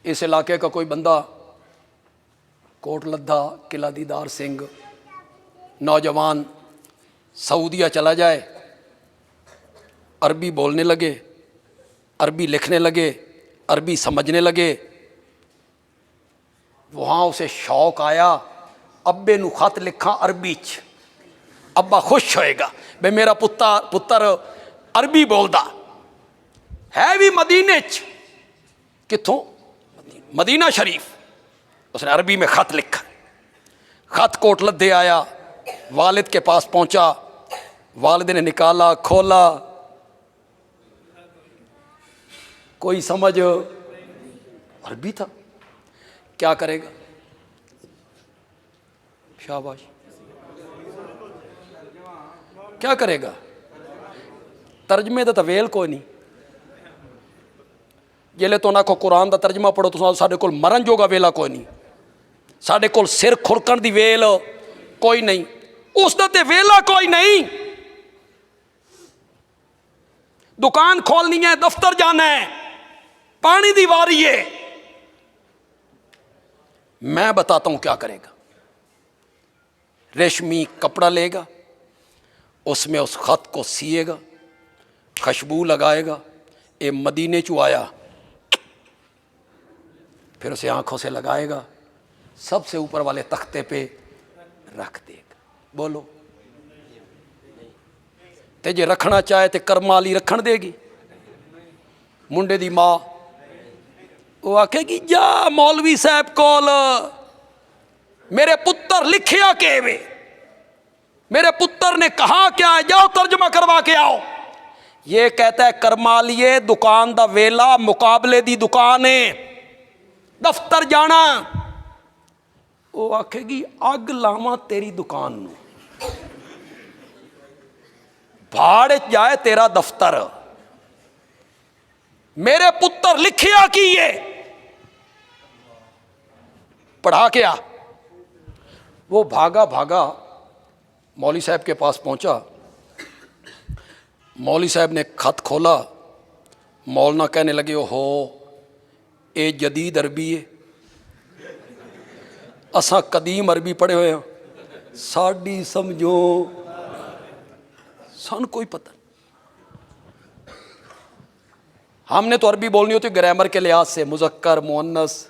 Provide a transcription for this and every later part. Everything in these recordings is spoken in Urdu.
اس علاقے کا کوئی بندہ کوٹ لدھا قلعہ دیدار سنگھ نوجوان سعودیہ چلا جائے، عربی بولنے لگے، عربی لکھنے لگے، عربی سمجھنے لگے، وہاں اسے شوق آیا، ابے نو خط لکھاں عربی چ، ابا خوش ہوئے گا بے میرا پتر عربی بولدا ہے بھی مدینے چ، کتھوں؟ مدینہ شریف۔ اس نے عربی میں خط لکھا، خط کوٹ لدھے آیا، والد کے پاس پہنچا، والد نے نکالا، کھولا، کوئی سمجھ، عربی تھا، کیا کرے گا؟ شاباش، کیا کرے گا؟ ترجمے دا ویل کوئی نہیں، جیلے تو نہ کو قرآن دا ترجمہ پڑھو تو ساڈے کول مرن جوگا ویلا کوئی نہیں، ساڈے کول سر کھرکن دی ویل کوئی نہیں، اس دا تے ویلا کوئی نہیں۔ دکان کھولنی ہے، دفتر جانا ہے، پانی دی واری ہے، میں بتاتا ہوں کیا کرے گا۔ ریشمی کپڑا لے گا، اس میں اس خط کو سیے گا، خوشبو لگائے گا، اے مدینے چو آیا، پھر اسے آنکھوں سے لگائے گا، سب سے اوپر والے تختے پہ رکھ دے گا۔ بولو، تے جے رکھنا چاہے تے کرمالی رکھن دے گی؟ منڈے دی ماں وہ آکھے گی جا مولوی صاحب کول، میرے پتر لکھیا کہ وے، میرے پتر نے کہا کیا ہے، جاؤ ترجمہ کروا کے آؤ۔ یہ کہتا ہے کرمالیے دکان دا ویلا مقابلے دی دکان ہے، دفتر جانا۔ وہ آکھے گی اگ لاواں تیری دکان نو، بھاڑ جائے تیرا دفتر، میرے پتر لکھیا کیے، پڑھا کے آ۔ وہ بھاگا بھاگا مولوی صاحب کے پاس پہنچا، مولوی صاحب نے خط کھولا، مولانا کہنے لگے ہو اے جدید عربی ہے، اساں قدیم عربی پڑھے ہوئے ہیں، ساڈی سمجھو سن کوئی پتہ، ہم نے تو عربی بولنی ہوتی گرامر کے لحاظ سے، مذکر مؤنث،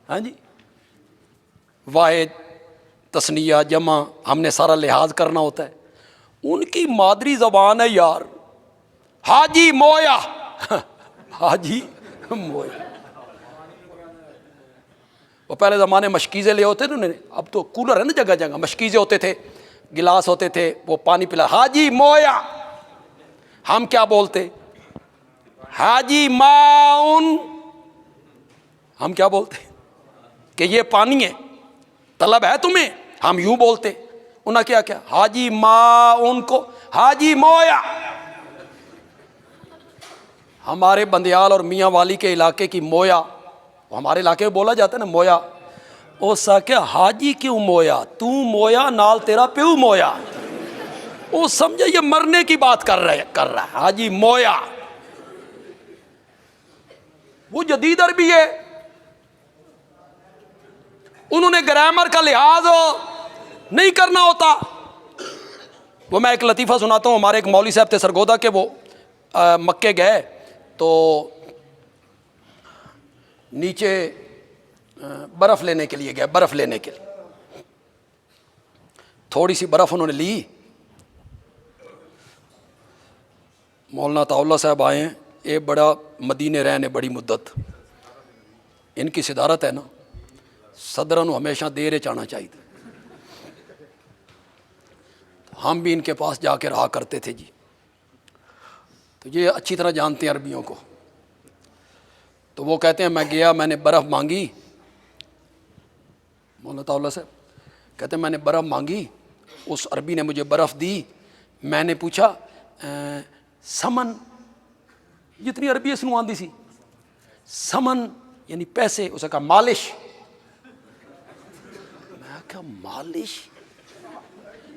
ہاں جی، واحد تثنیہ جمع، ہم نے سارا لحاظ کرنا ہوتا ہے۔ ان کی مادری زبان ہے یار، حاجی مویا، حاجی مویا۔ وہ پہلے زمانے مشکیزے لے ہوتے تھے، اب تو کولر ہے نا جگہ جگہ، مشکیزے ہوتے تھے، گلاس ہوتے تھے، وہ پانی پلا، حاجی مویا۔ ہم کیا بولتے؟ حاجی معاون۔ ہم کیا بولتے کہ یہ پانی ہے، طلب ہے تمہیں، ہم یوں بولتے۔ انہاں کیا کیا؟ حاجی معاون کو حاجی مویا۔ ہمارے بندیال اور میاں والی کے علاقے کی مویا، ہمارے علاقے میں بولا جاتا ہے نا مویا، اس کیا حاجی کیوں مویا، تو مویا نال تیرا پیو مویا، وہ سمجھے یہ مرنے کی بات کر رہا ہے، حاجی مویا۔ وہ جدید عربی ہے، انہوں نے گرامر کا لحاظ نہیں کرنا ہوتا۔ وہ میں ایک لطیفہ سناتا ہوں، ہمارے ایک مولوی صاحب تھے سرگودا کے، وہ مکے گئے تو نیچے برف لینے کے لیے گئے، برف لینے کے لیے تھوڑی سی برف انہوں نے لی، مولانا طاولہ صاحب آئے ہیں، یہ بڑا مدینے رہنے بڑی مدت، ان کی صدارت ہے نا، صدرہ نو ہمیشہ دیر چاہنا چاہیے، ہم بھی ان کے پاس جا کے رہا کرتے تھے جی، تو یہ اچھی طرح جانتے ہیں عربیوں کو۔ تو وہ کہتے ہیں میں گیا، میں نے برف مانگی، مولانا طاولہ صاحب کہتے ہیں میں نے برف مانگی، اس عربی نے مجھے برف دی، میں نے پوچھا سمن، جتنی عربی اس نو آندی سی، سمن یعنی پیسے، اسے کہا مالش، میں کہا مالش،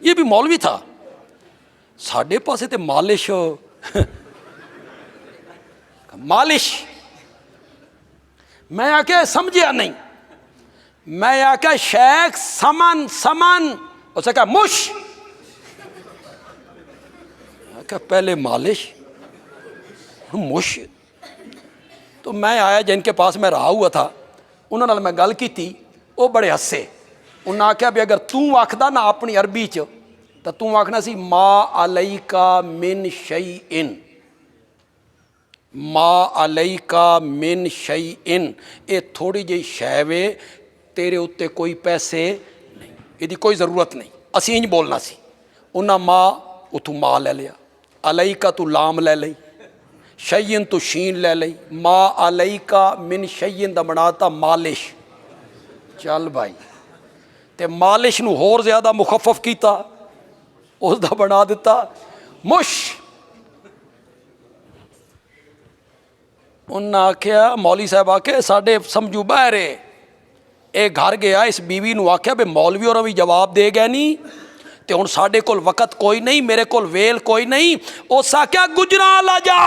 یہ بھی مولوی تھا، ساڈے پاسے تے مالش، مالش، میں آ کے سمجھیا نہیں، میں آ کے شیخ سمن سمن، اسے کہا مش، کہ پہلے مالش مش۔ تو میں آیا جن کے پاس میں رہا ہوا تھا انہوں نے میں گل کی تھی، وہ بڑے ہسے، انہوں نے آخیا بھی اگر توں آکھدا نا اپنی عربی چ تو توں آکھنا سی ما علیکا من شیئن، ما علیکا من شیئن، یہ تھوڑی جی شے وے، تیرے اتے کوئی پیسے نہیں، یہ کوئی ضرورت نہیں، اسی انج بولنا سی۔ انہاں ما اتوں ما لے لیا، علیکا تو لام لے لئی، شیئن تو شین لے لئی، ما علیکا من شیئن دا بناتا مالش۔ چل بھائی، تے مالش نو ہور زیادہ مخفف کیتا، اس دا بنا دیتا مش۔ انہوں نے آکھیا مولوی صاحب آکھے ساڈے سمجھو باہرے، اے گھر گیا اس بیوی نو آکھیا بے مولوی اور بھی جواب دے گئے نہیں تے ہن ساڈے کول وقت کوئی نہیں، میرے کول ویل کوئی نہیں، اس آکھیا گجراں لا جا،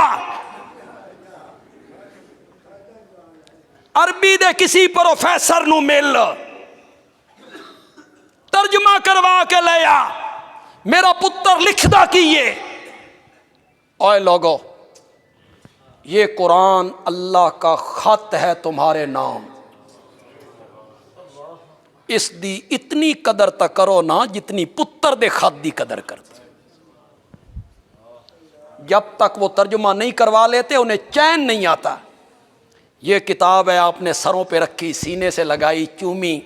عربی دے کسی پروفیسر نو مل، ترجمہ کروا کے لے آ، میرا پتر لکھدا کیے۔ اوے لوگو، یہ قرآن اللہ کا خط ہے تمہارے نام، اس دی اتنی قدر تک کرو نا جتنی پتر دے خط دی قدر کرتے۔ جب تک وہ ترجمہ نہیں کروا لیتے انہیں چین نہیں آتا۔ یہ کتاب ہے آپ نے سروں پہ رکھی، سینے سے لگائی، چومی،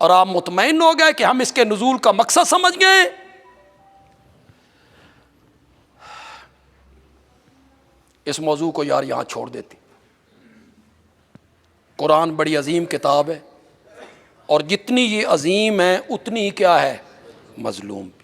اور آپ مطمئن ہو گئے کہ ہم اس کے نزول کا مقصد سمجھ گئے۔ اس موضوع کو یار یہاں چھوڑ دیتی۔ قرآن بڑی عظیم کتاب ہے، اور جتنی یہ عظیم ہے اتنی کیا ہے، مظلوم بھی۔